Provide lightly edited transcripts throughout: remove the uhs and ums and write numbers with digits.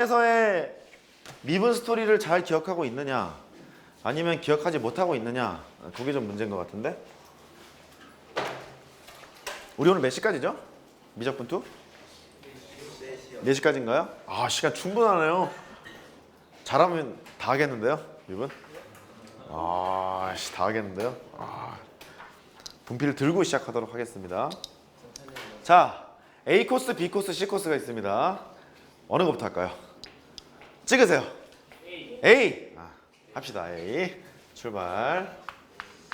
에서의 미분 스토리를 잘 기억하고 있느냐 아니면 기억하지 못하고 있느냐 그게 좀 문제인 것 같은데. 우리 오늘 몇 시까지죠? 미적분투? 4시까지인가요? 아, 시간 충분하네요. 잘하면 다 하겠는데요, 미분? 아, 다 하겠는데요? 아, 분필을 들고 시작하도록 하겠습니다. 자, A 코스, B 코스, C 코스가 있습니다. 어느 것부터 할까요? 찍으세요. A. 합시다. A. 출발.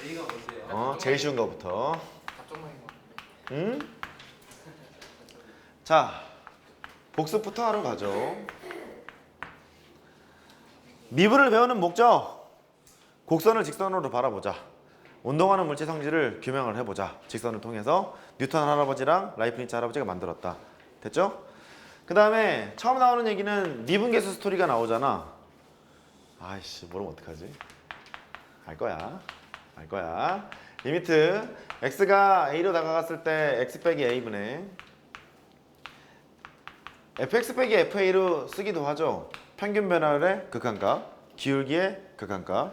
A가 뭔데요? 제일 쉬운 거부터. 답정너인 것 같은데. 자, 복습부터 하러 가죠. 미분을 배우는 목적. 곡선을 직선으로 바라보자. 운동하는 물체 성질을 규명을 해보자. 직선을 통해서 뉴턴 할아버지랑 라이프니츠 할아버지가 만들었다. 됐죠? 그 다음에 처음 나오는 얘기는 미분계수 스토리가 나오잖아. 아이씨, 모르면 어떡하지? 알 거야. 리미트 x가 a로 다가갔을 때 x 빼기 a분의 fx 빼기 fa로 쓰기도 하죠. 평균 변화율의 극한값, 기울기의 극한값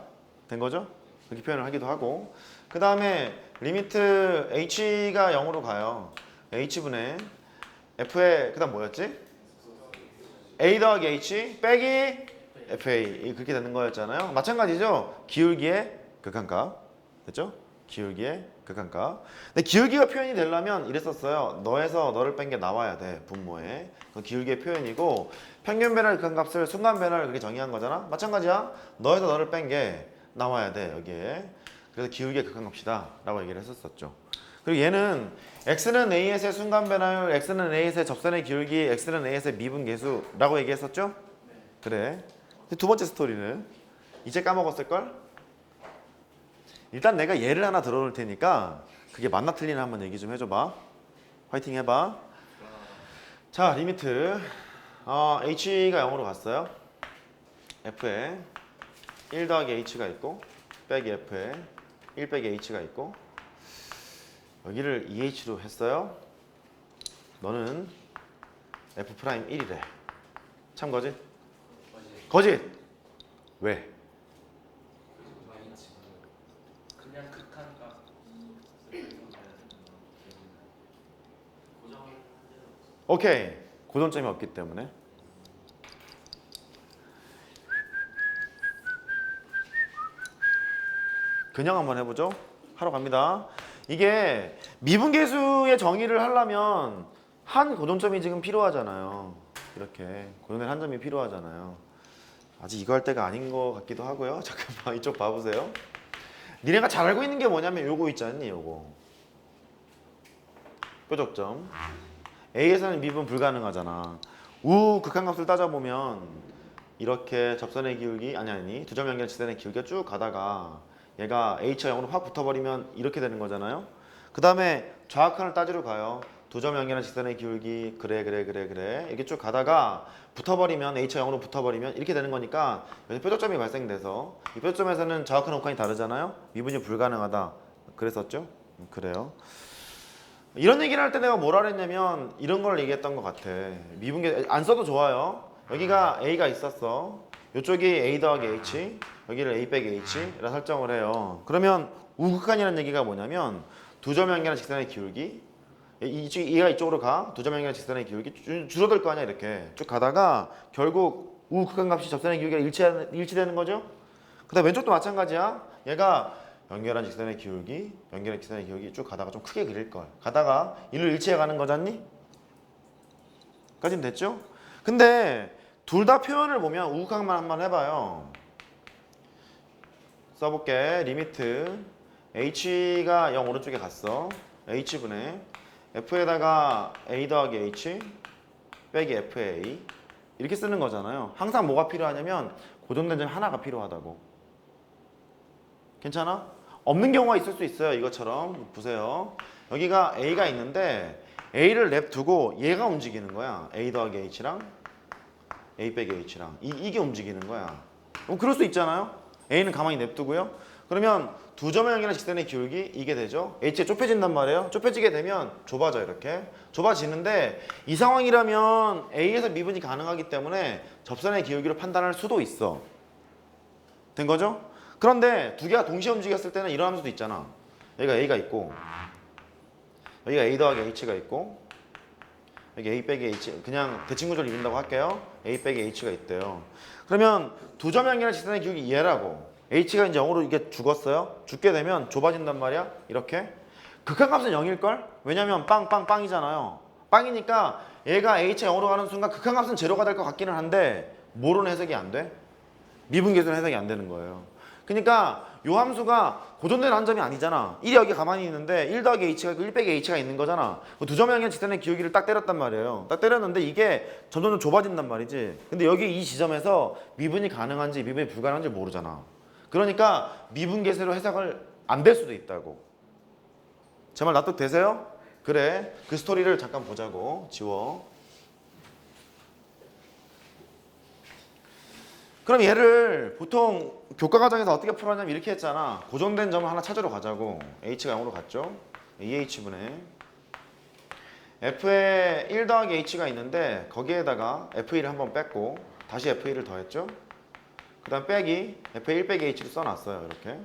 된 거죠? 그렇게 표현을 하기도 하고. 그 다음에 리미트 h가 0으로 가요. h분의 f의 그 다음 뭐였지? a 더하기 h 빼기 fa 그렇게 되는 거였잖아요. 마찬가지죠. 기울기의 극한값 됐죠? 기울기의 극한값. 근데 기울기가 표현이 되려면 이랬었어요. 너에서 너를 뺀 게 나와야 돼. 분모에. 그건 기울기의 표현이고, 평균 변화율 극한값을 순간 변화를 그렇게 정의한 거잖아. 마찬가지야. 너에서 너를 뺀 게 나와야 돼. 여기에. 그래서 기울기의 극한값이다 라고 얘기를 했었죠. 그리고 얘는 x는 a에서의 순간 변화율, x는 a에서의 접선의 기울기, x는 a에서의 미분 계수라고 얘기했었죠? 그래. 두 번째 스토리는 이제 까먹었을걸? 일단 내가 예를 하나 들어놓을 테니까 그게 맞나 틀리나 한번 얘기 좀 해줘봐. 화이팅 해봐. 자, 리미트 h가 0으로 갔어요. f에 1 더하기 h가 있고 빼기 f에 1 빼기 h가 있고, 여기를 2h로 했어요. 너는 f'1이래. 참 거짓? 거짓! 왜? 그냥 극한값. 오케이. 고정점이 없기 때문에. 그냥 한번 해보죠. 하러 갑니다. 이게 미분계수의 정의를 하려면 한 고정점이 지금 필요하잖아요. 이렇게 고정된 한 점이 필요하잖아요. 아직 이거 할 때가 아닌 것 같기도 하고요. 잠깐만 이쪽 봐보세요. 니네가 잘 알고 있는 게 뭐냐면 요거 있지 않니? 요거 뾰족점. A에서는 미분 불가능하잖아. 우 극한값을 따져보면 이렇게 접선의 기울기 아니 두 점 연결 직선의 기울기가 쭉 가다가 얘가 H와 0으로 확 붙어버리면 이렇게 되는 거잖아요. 그 다음에 좌악한을 따지러 가요. 두 점 연결한 직선의 기울기 그래 이렇게 쭉 가다가 붙어버리면 H와 0으로 붙어버리면 이렇게 되는 거니까 여기서 뾰족점이 발생돼서 이 뾰족점에서는 좌악한 옥한이 다르잖아요. 미분이 불가능하다 그랬었죠? 그래요. 이런 얘기를 할 때 내가 뭐라 그랬냐면 이런 걸 얘기했던 것 같아. 미분계 안 써도 좋아요. 여기가 A가 있었어. 이쪽이 A 더하기 H, 여기를 A 빼기 H라 설정을 해요. 그러면 우극한이라는 얘기가 뭐냐면 두 점 연결한 직선의 기울기, 얘가 이쪽으로 가. 두 점 연결한 직선의 기울기 줄어들 거 아니야. 이렇게 쭉 가다가 결국 우극한 값이 접선의 기울기가 일치되는 거죠. 그 다음 왼쪽도 마찬가지야. 얘가 연결한 직선의 기울기, 연결한 직선의 기울기 쭉 가다가 좀 크게 그릴 걸. 가다가 일로 일치해 가는 거잖니? 까지는 됐죠? 근데 둘 다 표현을 보면 우극한만 한번 해봐요. 써볼게. 리미트 h가 0 오른쪽에 갔어. h분의 f에다가 a 더하기 h 빼기 fa 이렇게 쓰는 거잖아요. 항상 뭐가 필요하냐면 고정된 점 하나가 필요하다고. 괜찮아? 없는 경우가 있을 수 있어요. 이것처럼 보세요. 여기가 a가 있는데 a를 냅두고 얘가 움직이는 거야. a 더하기 h랑 a 빼기 h랑 이게 움직이는 거야. 그럴 수 있잖아요. a는 가만히 냅두고요. 그러면 두 점을 향하는 직선의 기울기 이게 되죠. h가 좁혀진단 말이에요. 좁혀지게 되면 좁아져 이렇게. 좁아지는데 이 상황이라면 a에서 미분이 가능하기 때문에 접선의 기울기로 판단할 수도 있어. 된 거죠? 그런데 두 개가 동시에 움직였을 때는 이런 함수도 있잖아. 여기가 a가 있고 여기가 a 더하기 h가 있고 여기 a 빼기 h 그냥 대칭구조를 이룬다고 할게요. a 빼기 h가 있대요. 그러면 두 점 향기는 직선의 기울기 얘라고. h가 이제 0으로 이게 죽었어요. 죽게 되면 좁아진단 말이야. 이렇게. 극한값은 0일걸? 왜냐면 빵이잖아요. 빵이니까 얘가 h가 0으로 가는 순간 극한값은 제로가 될 것 같기는 한데 뭐로는 해석이 안 돼? 미분계수는 해석이 안 되는 거예요. 그러니까 요 함수가 고정된 한 점이 아니잖아. 1이 여기 가만히 있는데 1 더하기 h가 있고 1 빼기 h가 있는 거잖아. 두 점을 향한 직선의 기울기를 딱 때렸단 말이에요. 딱 때렸는데 이게 점점 좁아진단 말이지. 근데 여기 이 지점에서 미분이 가능한지 미분이 불가능한지 모르잖아. 그러니까 미분계수로 해석을 안 될 수도 있다고. 제 말 납득되세요? 그래. 그 스토리를 잠깐 보자고. 지워. 그럼 얘를 보통 교과 과정에서 어떻게 풀었냐면 이렇게 했잖아. 고정된 점을 하나 찾으러 가자고. h가 0으로 갔죠. 2h분의 f에 1 더하기 h가 있는데 거기에다가 f1을 한번 뺐고 다시 f1을 더했죠. 그 다음 빼기 f에 1 빼기 h를 써놨어요. 이렇게.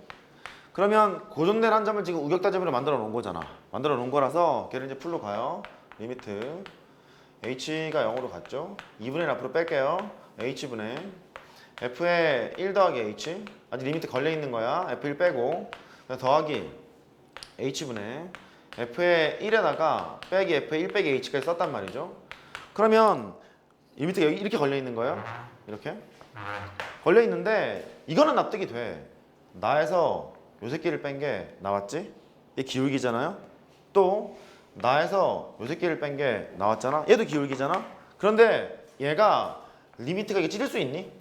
그러면 고정된 한 점을 지금 우격다짐으로 만들어 놓은 거잖아. 만들어 놓은 거라서 걔를 이제 풀로 가요. 리미트 h가 0으로 갔죠. 2분의 1 앞으로 뺄게요. h분의 f에 1 더하기 h 아직 리미트 걸려있는 거야. f1 빼고 더하기 h분의 f에 1에다가 빼기 f에 1 빼기 h까지 썼단 말이죠. 그러면 리미트가 여기 이렇게 걸려있는 거예요. 이렇게 걸려있는데 이거는 납득이 돼. 나에서 요 새끼를 뺀 게 나왔지? 얘 기울기잖아요. 또 나에서 요 새끼를 뺀 게 나왔잖아. 얘도 기울기잖아. 그런데 얘가 리미트가 이게 찢을 수 있니?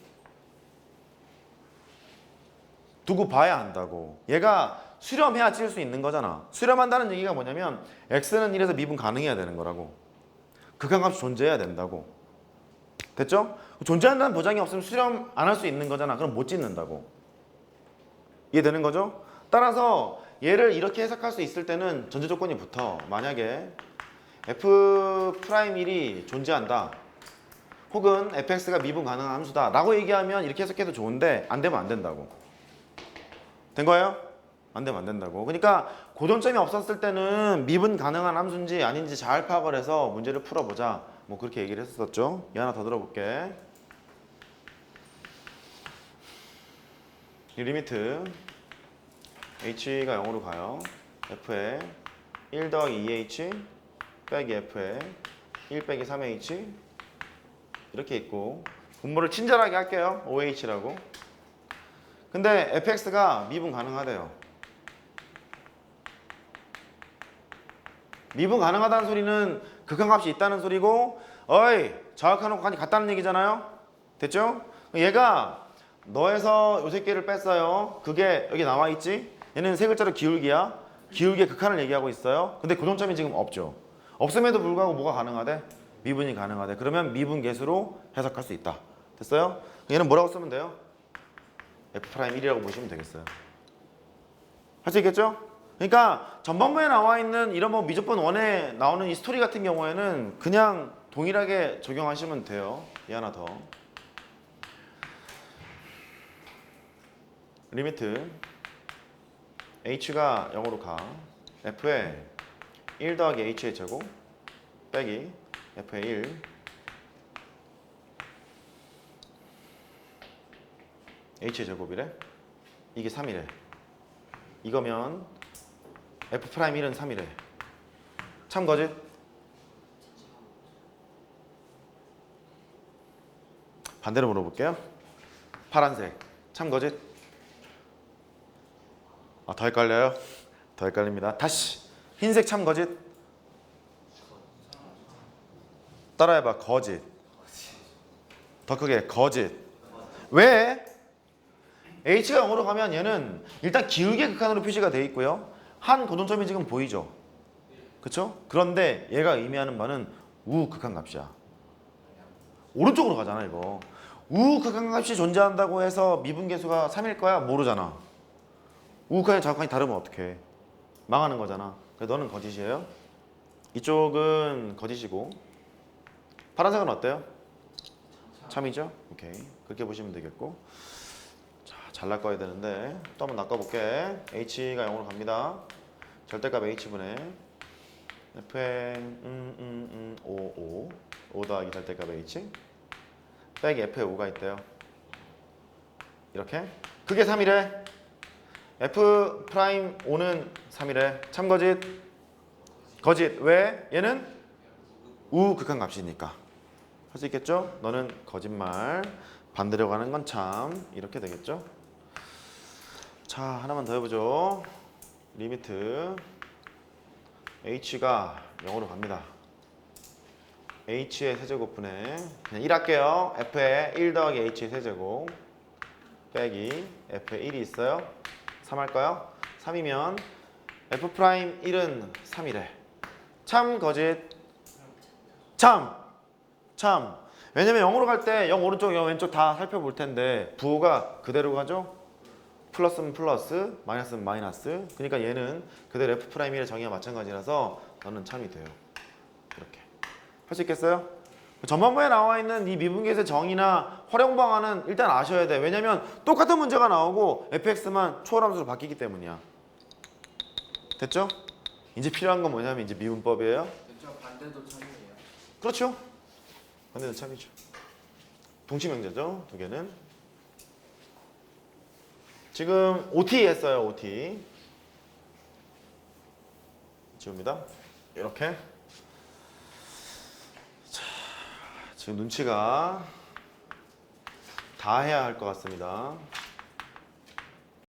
두고 봐야 한다고. 얘가 수렴해야 찢을 수 있는 거잖아. 수렴한다는 얘기가 뭐냐면 x는 1에서 미분 가능해야 되는 거라고. 극한값이 존재해야 된다고. 됐죠? 존재한다는 보장이 없으면 수렴 안 할 수 있는 거잖아. 그럼 못 찢는다고. 이해되는 거죠? 따라서 얘를 이렇게 해석할 수 있을 때는 전제 조건이 붙어. 만약에 f'1이 존재한다. 혹은 fx가 미분 가능한 함수다 라고 얘기하면 이렇게 해석해도 좋은데 안 되면 안 된다고. 된 거예요? 안 되면 안 된다고. 그러니까 고정점이 없었을 때는 미분 가능한 함수인지 아닌지 잘 파악을 해서 문제를 풀어보자. 뭐 그렇게 얘기를 했었죠. 얘 하나 더 들어볼게. 이 리미트 h가 0으로 가요. f에 1 더하기 2h 빼기 f에 1 빼기 3h 이렇게 있고 분모를 친절하게 할게요. 5h라고. 근데 fx가 미분 가능하대요. 미분 가능하다는 소리는 극한값이 있다는 소리고 어이 자극하는 값이 같다는 얘기잖아요. 됐죠? 얘가 너에서 요 새끼를 뺐어요. 그게 여기 나와 있지? 얘는 세 글자로 기울기야. 기울기의 극한을 얘기하고 있어요. 근데 고정점이 지금 없죠. 없음에도 불구하고 뭐가 가능하대? 미분이 가능하대. 그러면 미분계수로 해석할 수 있다. 됐어요? 얘는 뭐라고 쓰면 돼요? f'1이라고 보시면 되겠어요. 할 수 있겠죠? 그러니까 전반부에 나와 있는 이런 뭐 미적분 1에 나오는 이 스토리 같은 경우에는 그냥 동일하게 적용하시면 돼요. 이 하나 더. 리미트 h가 0으로 가. f에 1 더하기 h의 제곱 빼기 f에 1 h의 제곱이래. 이게 3이래. 이거면 f'1은 3이래. 참거짓? 반대로 물어볼게요. 파란색 참거짓? 더 헷갈려요? 더 헷갈립니다. 다시 흰색 참거짓? 따라해봐. 거짓. 더 크게 거짓. 왜? h가 0으로 가면 얘는 일단 기울기의 극한으로 표시가 되어 있고요. 한 고정점이 지금 보이죠? 그쵸? 그런데 얘가 의미하는 바는 우극한값이야. 오른쪽으로 가잖아 이거. 우극한값이 존재한다고 해서 미분계수가 3일 거야? 모르잖아. 우극한이 좌극한이 다르면 어떡해. 망하는 거잖아. 그래서 너는 거짓이에요. 이쪽은 거짓이고. 파란색은 어때요? 참이죠? 오케이. 그렇게 보시면 되겠고. 자, 잘 낚아야 되는데 또 한번 낚아볼게. h가 0으로 갑니다. 절대값 h분의 fn 5 더하기 절대값 h 빼기 f의 5가 있대요. 이렇게. 그게 3이래. f 프라임 5는 3이래. 참거짓. 거짓. 왜? 얘는 우극한 값이니까. 할 수 있겠죠? 너는 거짓말. 반대로 가는 건 참. 이렇게 되겠죠? 자, 하나만 더 해보죠. 리미트 h가 0으로 갑니다. h의 세제곱분에 그냥 1 할게요. f에 1 더하기 h의 세제곱 빼기 f에 1이 있어요. 3 할까요? 3이면 f 프라임 1은 3이래. 참 거짓? 참! 왜냐면 0으로 갈 때 0 오른쪽 0 왼쪽 다 살펴볼 텐데 부호가 그대로 가죠? 플러스는 플러스, 마이너스는 마이너스. 그러니까 얘는 그대로 f 프라임 1의 정의와 마찬가지라서 너는 참이 돼요. 이렇게. 할 수 있겠어요? 전반부에 나와 있는 이 미분계에서의 정의나 활용 방안은 일단 아셔야 돼. 왜냐면 똑같은 문제가 나오고 fx만 초월함수로 바뀌기 때문이야. 됐죠? 이제 필요한 건 뭐냐면 이제 미분법이에요. 저 반대도 참이에요. 그렇죠? 반대도 참이죠. 동치명제죠, 두 개는. 지금 OT 했어요, OT. 지웁니다. 이렇게. 자, 지금 눈치가 다 해야 할 것 같습니다.